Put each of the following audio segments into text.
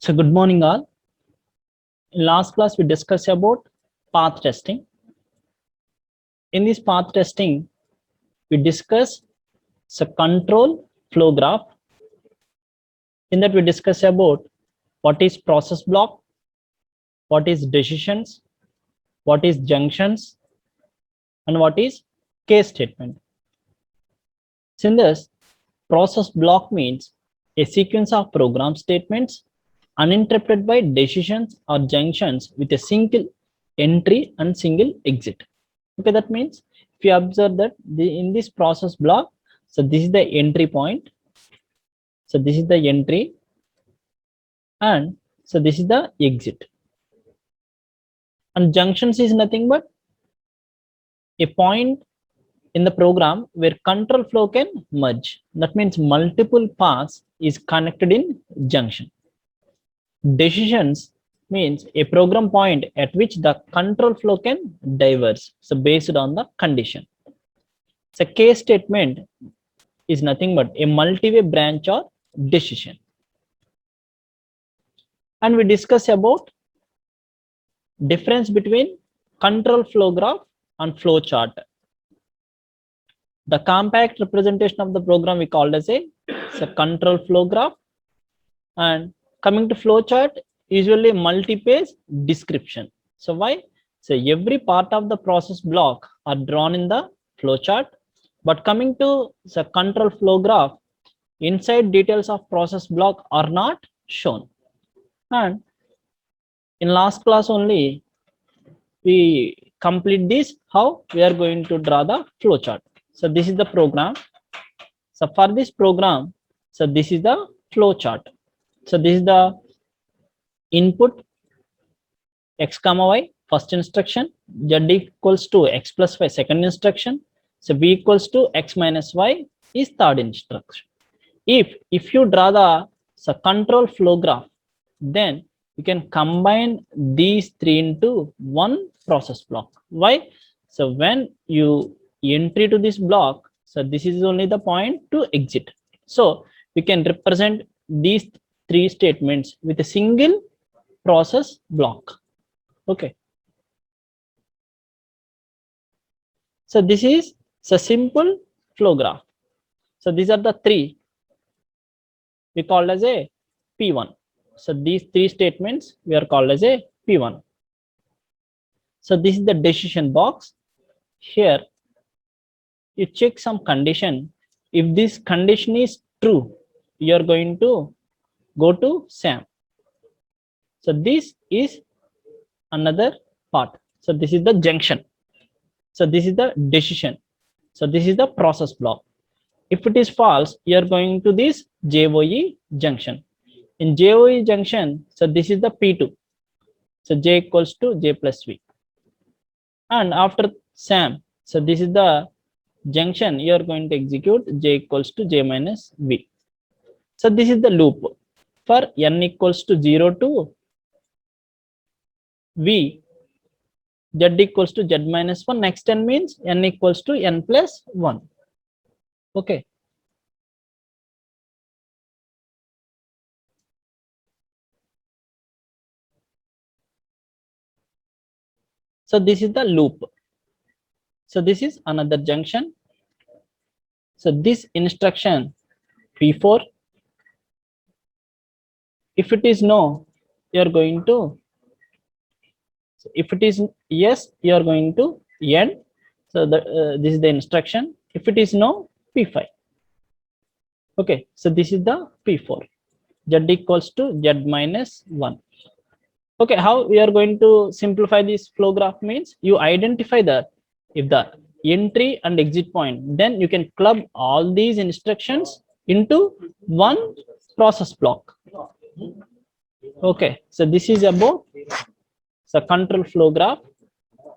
So good morning all. In last class we discussed about path testing. In this path testing, we discuss the control flow graph. In that we discuss about what is process block, what is decisions, what is junctions, and what is case statement. So in this, process block means a sequence of program statements uninterrupted by decisions or junctions with a single entry and single exit. Okay, that means if you observe that in this process block, so this is the entry point, so this is the entry, and so this is the exit. And junctions is nothing but a point in the program where control flow can merge. That means multiple paths is connected in junction. Decisions means a program point at which the control flow can diverge, so based on the condition. So case statement is nothing but a multi-way branch or decision. And we discuss about difference between control flow graph and flow chart. The compact representation of the program we called as a control flow graph, and coming to flow chart, usually multi-page description. So why? So every part of the process block are drawn in the flow chart, but coming to the control flow graph, inside details of process block are not shown. And in last class only we complete this, how we are going to draw the flow chart. So this is the program. So for this program, so this is the flow chart. So this is the input x comma y first instruction, z equals to x plus y second instruction, so b equals to x minus y is third instruction. If you draw the control flow graph, then you can combine these three into one process block. Why? So when you entry to this block, so this is only the point to exit. So we can represent these three statements with a single process block. Okay. So this is a simple flow graph. So these are the three we called as a P1. So these three statements we are called as a P1. So this is the decision box. Here you check some condition. If this condition is true, you are going to go to SAM. So this is another part. So this is the junction. So this is the decision. So this is the process block. If it is false, you are going to this JOE junction. In JOE junction, so this is the P2. So J equals to J plus V. And after SAM, so this is the junction, you are going to execute J equals to J minus V. So this is the loop. For n equals to 0 to V, Z equals to Z minus 1, next n means n equals to n plus 1. Okay. So this is the loop. So this is another junction. So this instruction P4, if it is no, you are going to, so if it is yes, you are going to end. So this is the instruction. If it is no, P5. Okay, so this is the P4. Z equals to Z minus 1. Okay, how we are going to simplify this flow graph means you identify that if the entry and exit point, then you can club all these instructions into one process block. Okay, so this is about the control flow graph.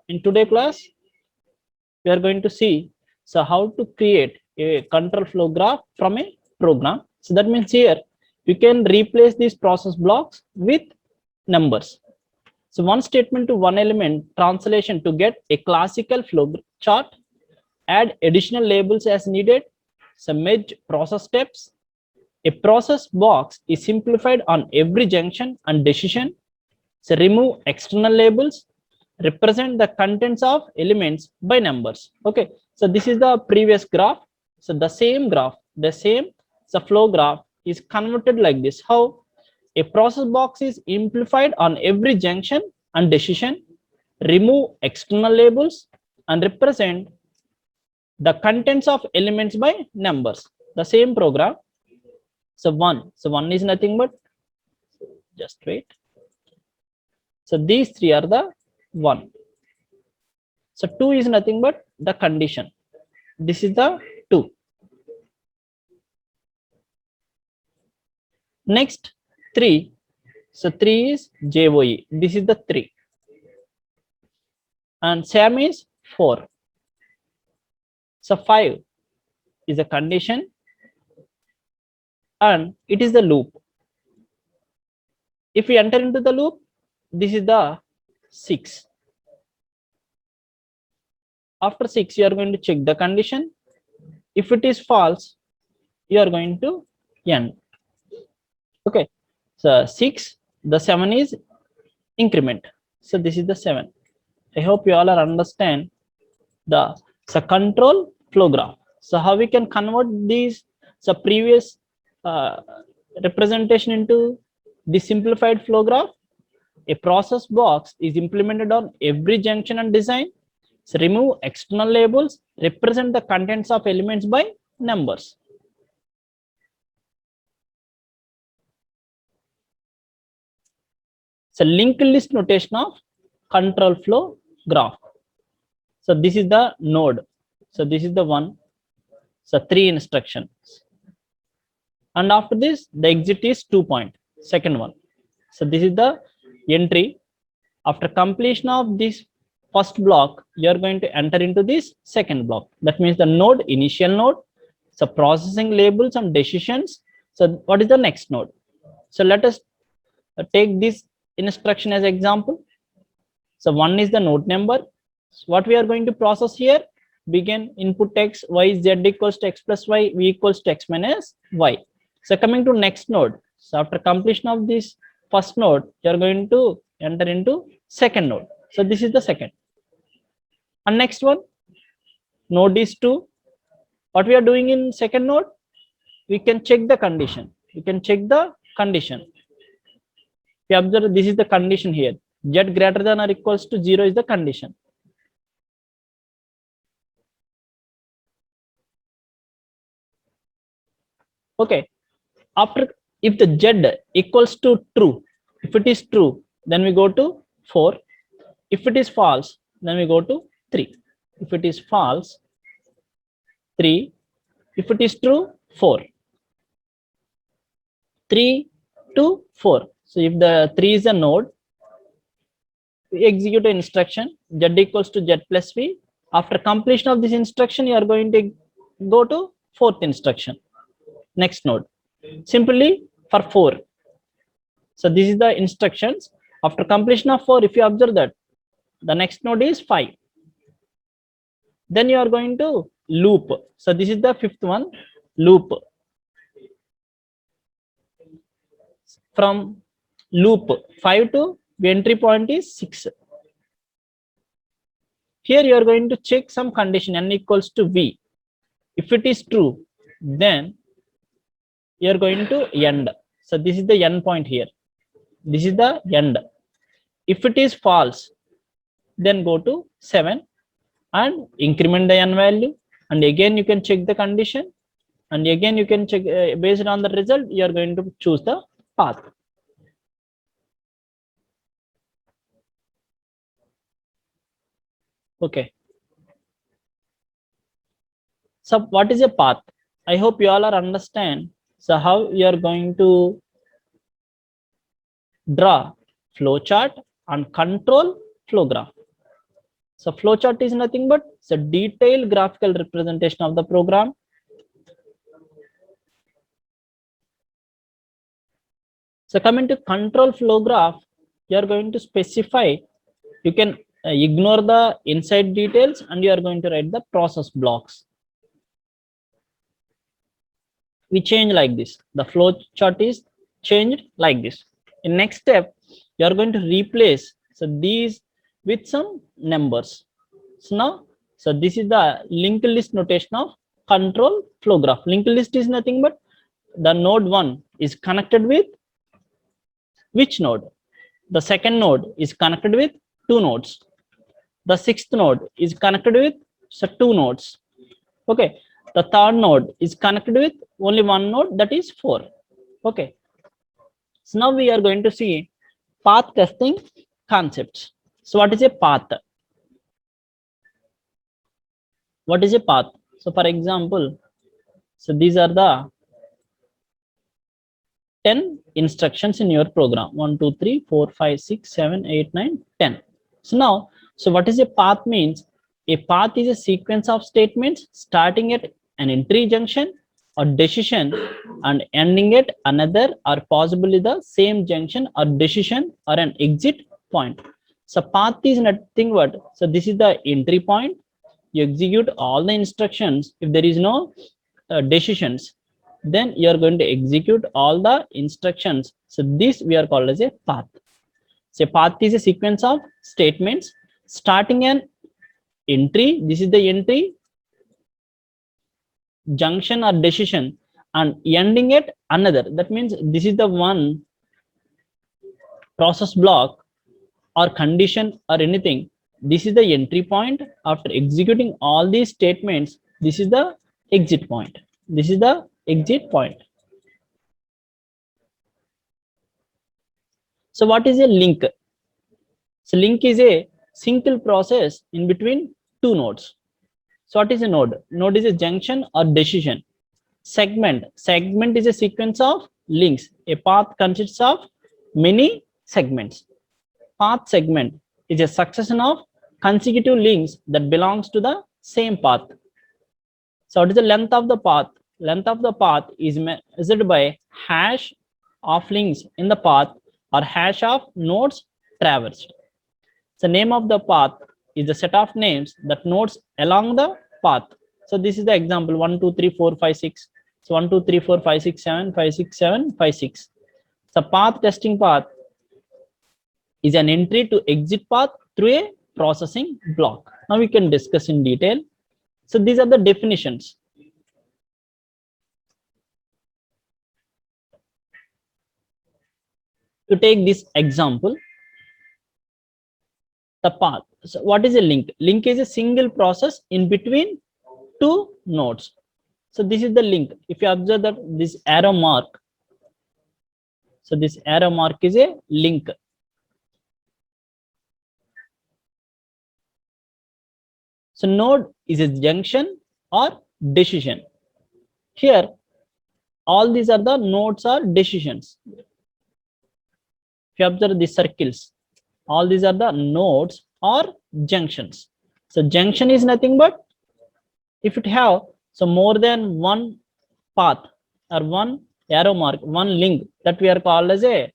In today's class, we are going to see so how to create a control flow graph from a program. So that means here you can replace these process blocks with numbers. So one statement to one element translation to get a classical flow chart, add additional labels as needed, so merge process steps, A process box is simplified on every junction and decision. So remove external labels, represent the contents of elements by numbers. Okay, so this is the previous graph. So the same graph, the flow graph is converted like this. How? A process box is amplified on every junction and decision, remove external labels, and represent the contents of elements by numbers. The same program. So one is nothing but, just wait. So these three are the one. So 2 is nothing but the condition. This is the 2. Next 3. So 3 is JOE. This is the 3. And same is 4. So 5 is a condition and it is the loop. If we enter into the loop, this is the 6. After 6, you are going to check the condition. If it is false, you are going to end. Okay, so 6, the 7 is increment. So this is the 7. I hope you all are understand the control flow graph. So how we can convert these previous representation into the simplified flow graph? A process box is implemented on every junction and design. So remove external labels, represent the contents of elements by numbers. So linked list notation of control flow graph. So this is the node. So this is the one. So 3 instructions. And after this, the exit is 2 point, second one. So this is the entry. After completion of this first block, you are going to enter into this second block. That means the node, initial node, so processing labels and decisions. So what is the next node? So let us take this instruction as example. So 1 is the node number. So what we are going to process here? Begin input x, y, z equals to x plus y, v equals to x minus y. So coming to next node. So after completion of this first node, you are going to enter into second node. So this is the second. And next one, node is 2. What we are doing in second node? We can check the condition. You can check the condition. We observe this is the condition here. Z greater than or equals to 0 is the condition. Okay. After, if the Z equals to true, if it is true, then we go to 4. If it is false, then we go to 3. If it is false, 3. If it is true, 4. 3 to 4. So if the 3 is a node, we execute an instruction z equals to z plus v. After completion of this instruction, you are going to go to fourth instruction, next node. Simply for 4. So this is the instructions. After completion of 4, if you observe that the next node is 5, then you are going to loop. So this is the fifth one, loop. From loop 5 to the entry point is 6. Here you are going to check some condition n equals to v. If it is true, then you are going to end. So this is the end point here. This is the end. If it is false, then go to 7 and increment the n value. And again you can check the condition. And again you can check based on the result, you are going to choose the path. Okay. So what is a path? I hope you all are understand. So how you are going to draw flow chart and control flow graph. So flow chart is nothing but it's a detailed graphical representation of the program. So coming to control flow graph, you are going to specify, you can ignore the inside details and you are going to write the process blocks. we change like this. The flow chart is changed like this. In next step, you are going to replace these with some numbers. So now, this is the linked list notation of control flow graph. Linked list is nothing but the node 1 is connected with which node? The second node is connected with 2 nodes. The sixth node is connected with 2 nodes. Okay, the third node is connected with only one node, that is 4. Okay, so now we are going to see path testing concepts. So what is a path? What is a path? So for example, so these are the 10 instructions in your program. 1 2 3 4 5 6 7 8 9 10. So now, so what is a path means? A path is a sequence of statements starting at an entry junction or decision and ending at another or possibly the same junction or decision or an exit point. So path is nothing but, so this is the entry point. You execute all the instructions. If there is no decisions, then you are going to execute all the instructions. So this we are called as a path. So path is a sequence of statements starting an entry, this is the entry, junction or decision, and ending at another. That means this is the one process block or condition or anything. This is the entry point. After executing all these statements, this is the exit point. This is the exit point. So what is a link? So link is a single process in between 2 nodes. So what is a node? Node is a junction or decision. Segment. Segment is a sequence of links. A path consists of many segments. Path segment is a succession of consecutive links that belongs to the same path. So what is the length of the path? Length of the path is measured by hash of links in the path or hash of nodes traversed. The name of the path is the set of names that nodes along the path. So this is the example 1 2 3 4 5 6. So 1 2 3 4 5 6 7 5 6 7 5 6. The path testing path is an entry to exit path through a processing block. Now we can discuss in detail. So these are the definitions. To take this example, the path. So what is a link? Link is a single process in between 2 nodes. So this is the link. If you observe that this arrow mark, so this arrow mark is a link. So node is a junction or decision. Here all these are the nodes or decisions. If you observe these circles, all these are the nodes or junctions. So junction is nothing but if it have more than one path or one arrow mark, one link, that we are called as a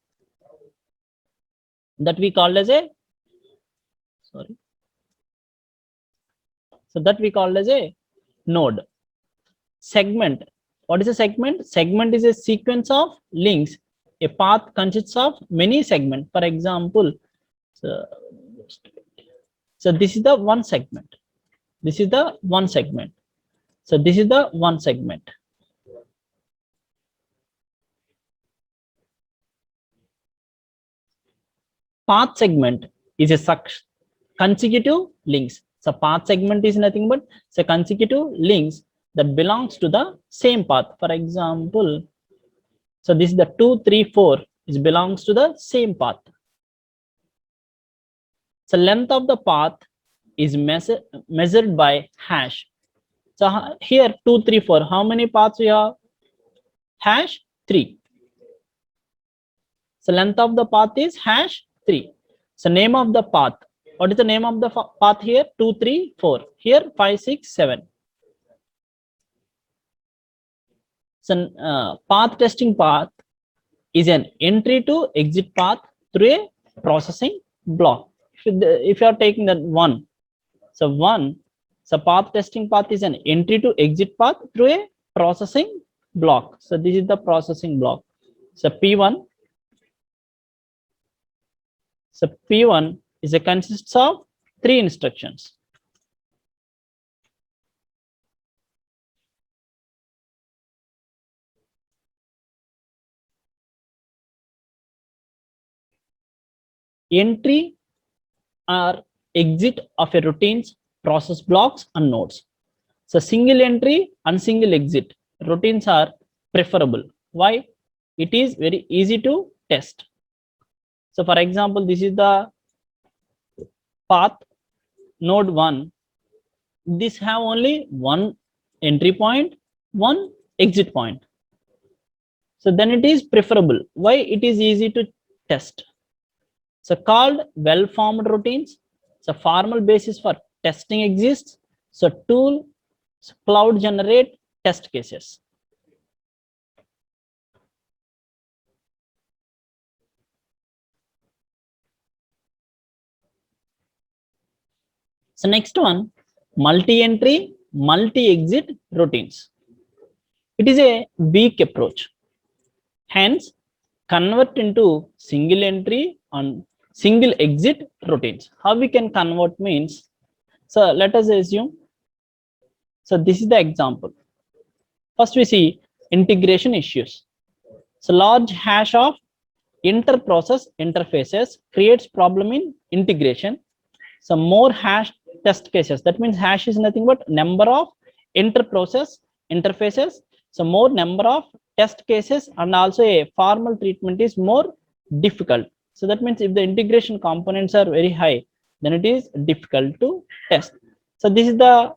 sorry. So that we call as a node. Segment. What is a segment? Segment is a sequence of links. A path consists of many segments. For example, so this is the one segment. This is the one segment. So this is the one segment. Path segment is a consecutive links. So path segment is nothing but consecutive links that belongs to the same path. For example, so this is the 2 3 4 is belongs to the same path. So length of the path is measured by hash. So here 2 3 4, how many paths we have? Hash 3. So length of the path is hash 3. So name of the path. What is the name of the path here? 2 3 4. Here 5 6 7. So path testing path is an entry to exit path through a processing block. If you are taking that one, so path testing path is an entry to exit path through a processing block. So this is the processing block. So P1. So P1 is a consists of 3 instructions. Entry or exit of a routines, process blocks and nodes. So single entry and single exit routines are preferable. Why? It is very easy to test. So for example, this is the path node 1. This have only one entry point, one exit point. So then it is preferable. Why? It is easy to test. So called well-formed routines. So formal basis for testing exists. So tool cloud generate test cases. So next one, multi-entry, multi-exit routines. It is a weak approach. Hence, convert into single entry and single exit routines. How we can convert means, so let us assume, so this is the example. First we see integration issues. So large hash of inter-process interfaces creates problem in integration. So more hash test cases. That means hash is nothing but number of inter-process interfaces. So more number of test cases, and also a formal treatment is more difficult. So that means if the integration components are very high, then it is difficult to test. So this is the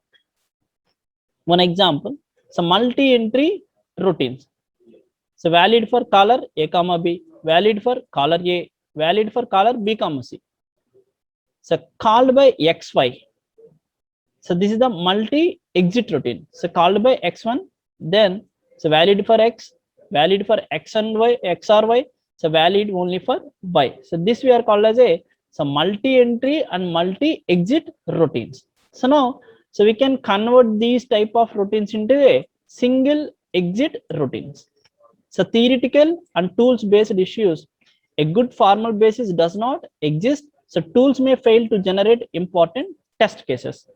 one example. So multi-entry routines. So valid for caller A comma B, valid for caller A, valid for caller B comma C. So called by XY. So this is the multi-exit routine. So called by X1, then so valid for X, valid for X and Y, X or Y, so valid only for Y. So this we are called as a multi-entry and multi-exit routines. So now, so we can convert these type of routines into a single exit routines. So theoretical and tools based issues, a good formal basis does not exist. So tools may fail to generate important test cases.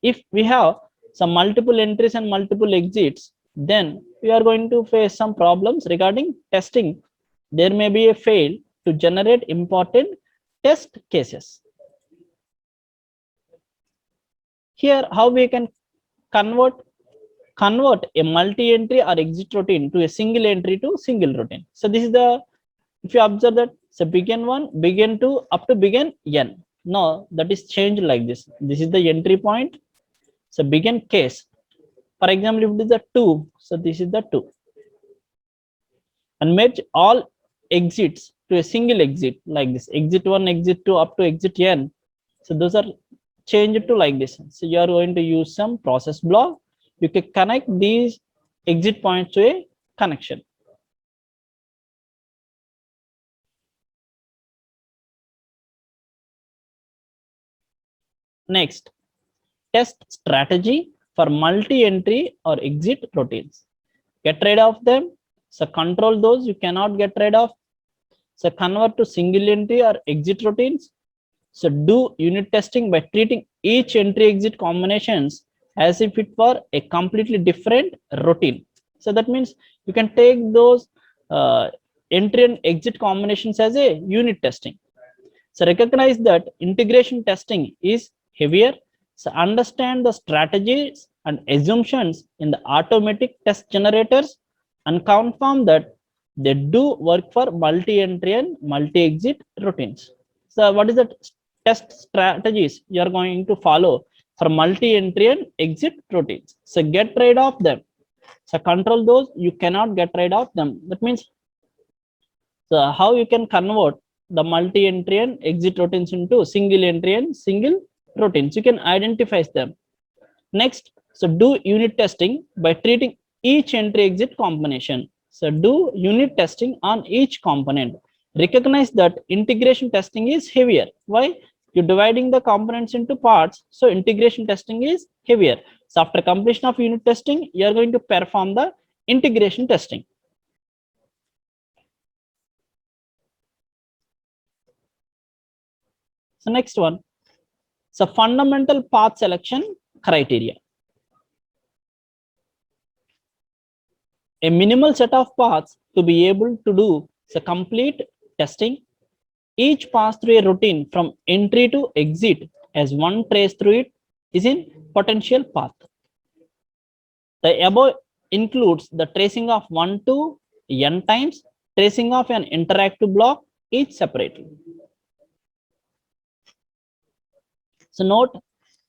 If we have some multiple entries and multiple exits, then we are going to face some problems regarding testing. There may be a fail to generate important test cases. Here, how we can convert a multi-entry or exit routine to a single entry to single routine. So this is the, if you observe that, so begin 1, begin 2, up to begin n. Now that is changed like this. This is the entry point. So begin case. For example, if it is a 2, so this is the 2. And merge all exits to a single exit like this. Exit 1, exit 2, up to exit n. So those are changed to like this. So you are going to use some process block. You can connect these exit points to a connection. Next, test strategy for multi-entry or exit routines. Get rid of them. So control those you cannot get rid of. So convert to single entry or exit routines. So do unit testing by treating each entry exit combinations as if it were a completely different routine. So that means you can take those entry and exit combinations as a unit testing. So recognize that integration testing is heavier. So understand the strategies and assumptions in the automatic test generators and confirm that they do work for multi-entry and multi-exit routines. So what is the test strategies you are going to follow for multi-entry and exit routines? So get rid of them. So control those you cannot get rid of them. That means, so how you can convert the multi-entry and exit routines into single entry and single routines? You can identify them. Next, so do unit testing by treating each entry exit combination. So do unit testing on each component. Recognize that integration testing is heavier. Why? you're dividing the components into parts, so integration testing is heavier. So after completion of unit testing, you are going to perform the integration testing. So next one, so fundamental path selection criteria. A minimal set of paths to be able to do the complete testing. Each pass through a routine from entry to exit as one trace through it is in potential path. The above includes the tracing of 1 to n times, tracing of an interactive block each separately. So note,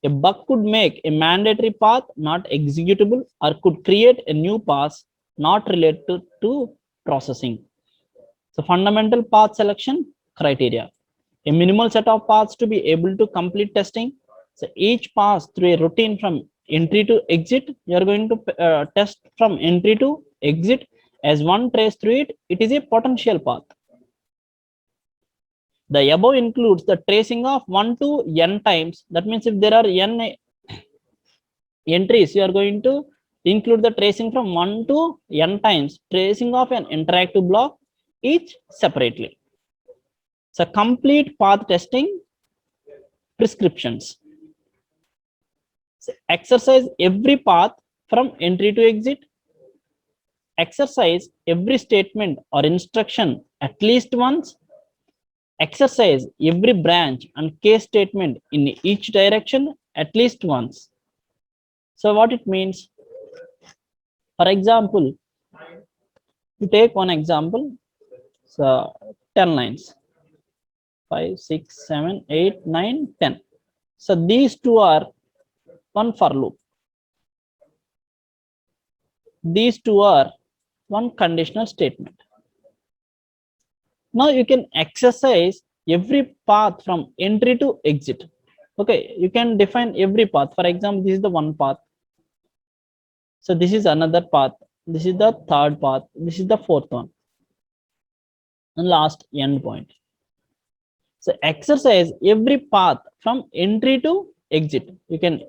a bug could make a mandatory path not executable or could create a new path not related to processing. So fundamental path selection criteria. A minimal set of paths to be able to complete testing. So each pass through a routine from entry to exit, you are going to test from entry to exit as one trace through it. It is a potential path. The above includes the tracing of 1 to n times. That means if there are n entries, you are going to include the tracing from 1 to n times, tracing of an interactive block each separately. So complete path testing prescriptions. So exercise every path from entry to exit. Exercise every statement or instruction at least once. Exercise every branch and case statement in each direction at least once. So what it means? For example, you take one example. So 10 lines. 5, 6, 7, 8, 9, 10. So these two are one for loop. These two are one conditional statement. Now you can exercise every path from entry to exit. Okay, you can define every path. For example, this is the one path. So this is another path. This is the third path. This is the fourth one. And last end point. So exercise every path from entry to exit. You can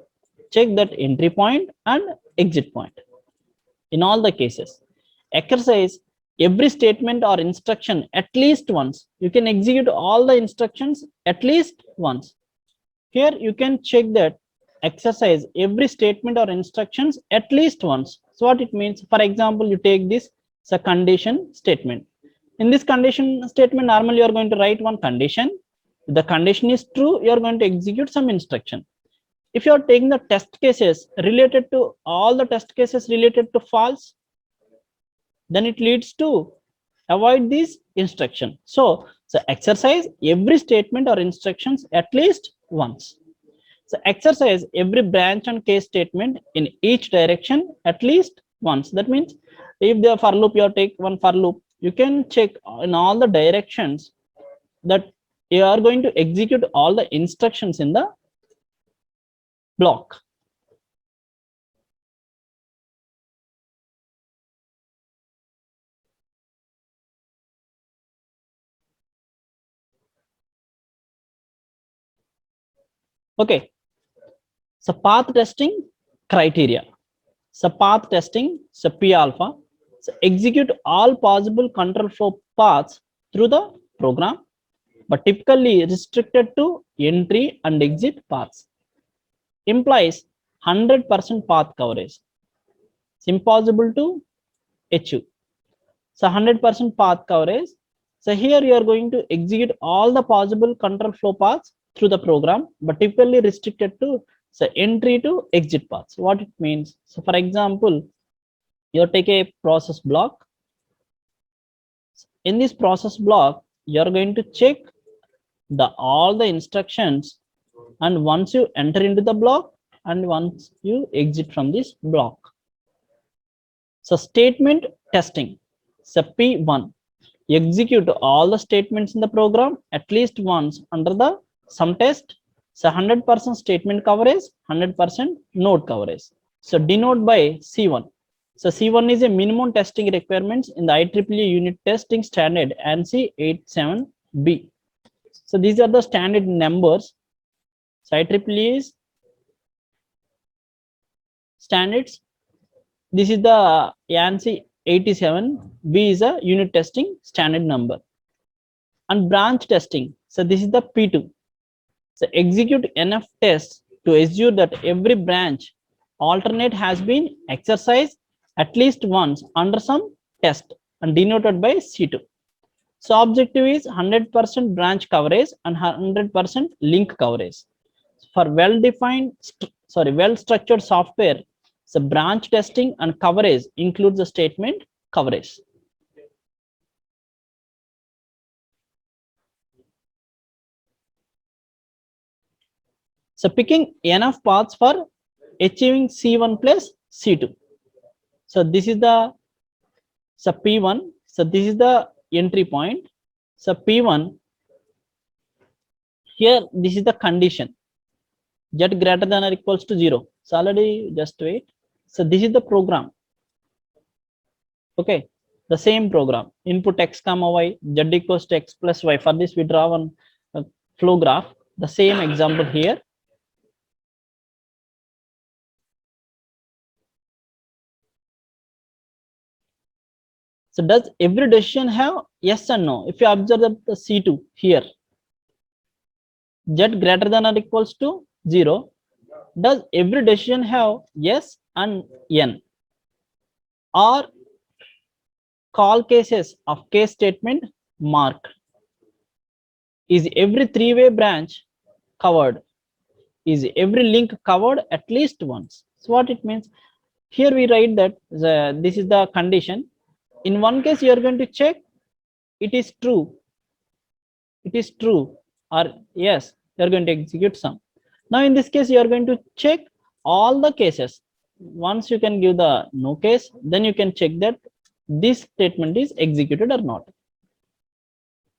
check that entry point and exit point. In all the cases, exercise every statement or instruction at least once. You can execute all the instructions at least once. Here you can check that exercise every statement or instructions at least once. So what it means, for example, you take this as a condition statement. In this condition statement, normally you are going to write one condition. If the condition is true, you are going to execute some instruction. If you are taking the test cases related to all the test cases related to false, then it leads to avoid this instruction. So exercise every statement or instructions at least once. So exercise every branch and case statement in each direction at least once. That means if the for loop, you take one for loop, you can check in all the directions that you are going to execute all the instructions in the block. Okay. So path testing criteria. So path testing, so P alpha. So execute all possible control flow paths through the program, but typically restricted to entry and exit paths. Implies 100% path coverage. It's impossible to achieve. So 100% path coverage. So here you are going to execute all the possible control flow paths through the program, but typically restricted to entry to exit paths. What it means? So for example, you take a process block. In this process block, you are going to check all the instructions, and once you enter into the block and once you exit from this block. So statement testing. So P1, execute all the statements in the program at least once under the sum test. So 100% statement coverage, 100% node coverage. So denote by C1. So C1 is a minimum testing requirements in the IEEE unit testing standard ANSI 87B. So these are the standard numbers So IEEE is standards. This is the ANSI 87. B is a unit testing standard number. And branch testing. So this is the P2. So execute enough tests to assure that every branch alternate has been exercised at least once under some test and denoted by C2. So objective is 100% branch coverage and 100% link coverage. For well-structured software, so branch testing and coverage includes the statement coverage. So picking enough paths for achieving C1 plus C2. So this is the P1. So this is the entry point. So P1, here this is the condition, z greater than or equals to 0. So already, just wait. So this is the program. Okay, the same program, input x comma y, z equals to x plus y. For this we draw one flow graph, the same example here. So does every decision have yes and no? If you observe that the C2 here, z greater than or equals to 0, does every decision have yes and n? Or call cases of case statement marked? Is every three-way branch covered? Is every link covered at least once? So what it means? Here we write that this is the condition. In one case, you are going to check it is true. It is true, or yes, you are going to execute some. Now in this case, you are going to check all the cases. Once you can give the no case, then you can check that this statement is executed or not.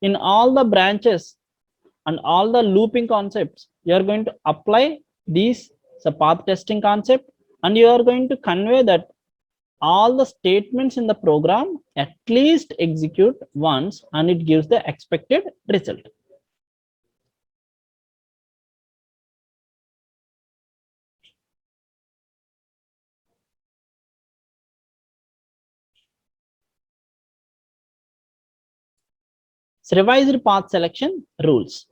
In all the branches and all the looping concepts, you are going to apply these path testing concept, and you are going to convey that all the statements in the program at least execute once and it gives the expected result. So revised path selection rules.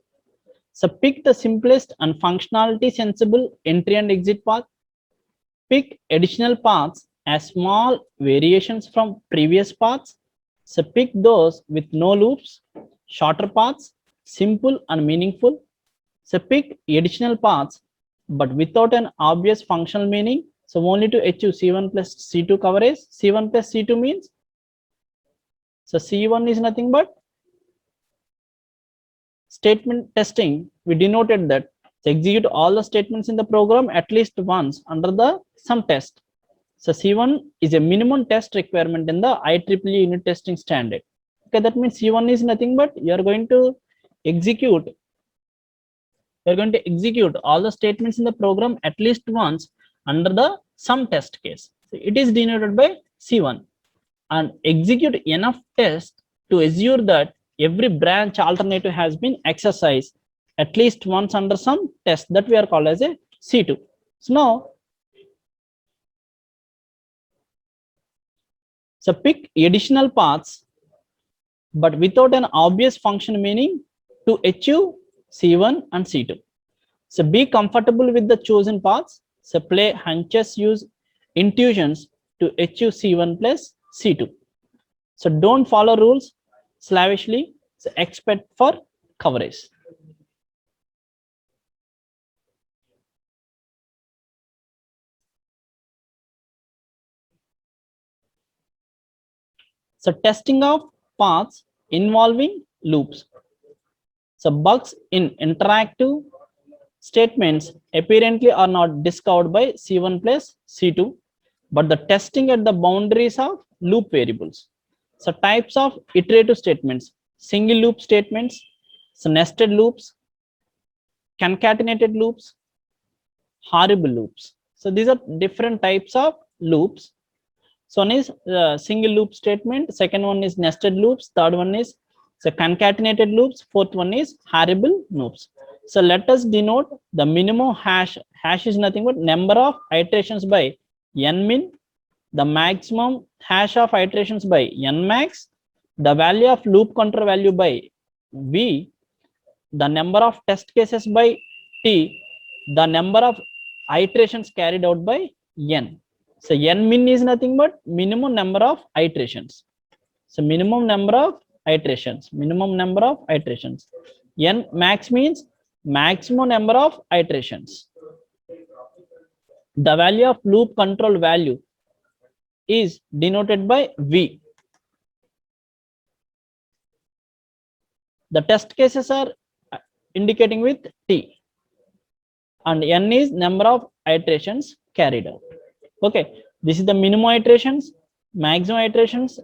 So pick the simplest and functionality sensible entry and exit path. Pick additional paths as small variations from previous paths. So pick those with no loops, shorter paths, simple and meaningful. So pick additional paths, but without an obvious functional meaning. So only to achieve C1 plus C2 coverage. C1 plus C2 means, so C1 is nothing but statement testing. We denoted that to execute all the statements in the program at least once under the some test. So C1 is a minimum test requirement in the IEEE unit testing standard. Okay, that means C1 is nothing but you are going to execute. You are going to execute all the statements in the program at least once under the some test case. So it is denoted by C1, and execute enough tests to assure that every branch alternative has been exercised at least once under some test, that we are called as a C2. So now, so pick additional paths, but without an obvious function meaning to achieve C1 and C2. So be comfortable with the chosen paths. So play hunches, use intuitions to achieve C1 plus C2. So don't follow rules slavishly. So expect for coverage. So testing of paths involving loops. So bugs in interactive statements apparently are not discovered by C1 plus C2, but the testing at the boundaries of loop variables. So types of iterative statements: single loop statements, so nested loops, concatenated loops, horrible loops. So these are different types of loops. So one is single loop statement, second one is nested loops, third one is concatenated loops, fourth one is horrible loops. So let us denote the minimum hash. Hash is nothing but number of iterations by n min, the maximum hash of iterations by n max, the value of loop counter value by v, the number of test cases by t, the number of iterations carried out by n. So n min is nothing but minimum number of iterations. So minimum number of iterations, n max means maximum number of iterations. The value of loop control value is denoted by v. The test cases are indicating with t, and n is number of iterations carried out. Okay, this is the minimum iterations, maximum iterations,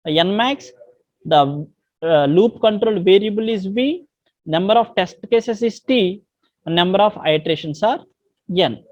n max. The loop control variable is v, number of test cases is t, and number of iterations are n.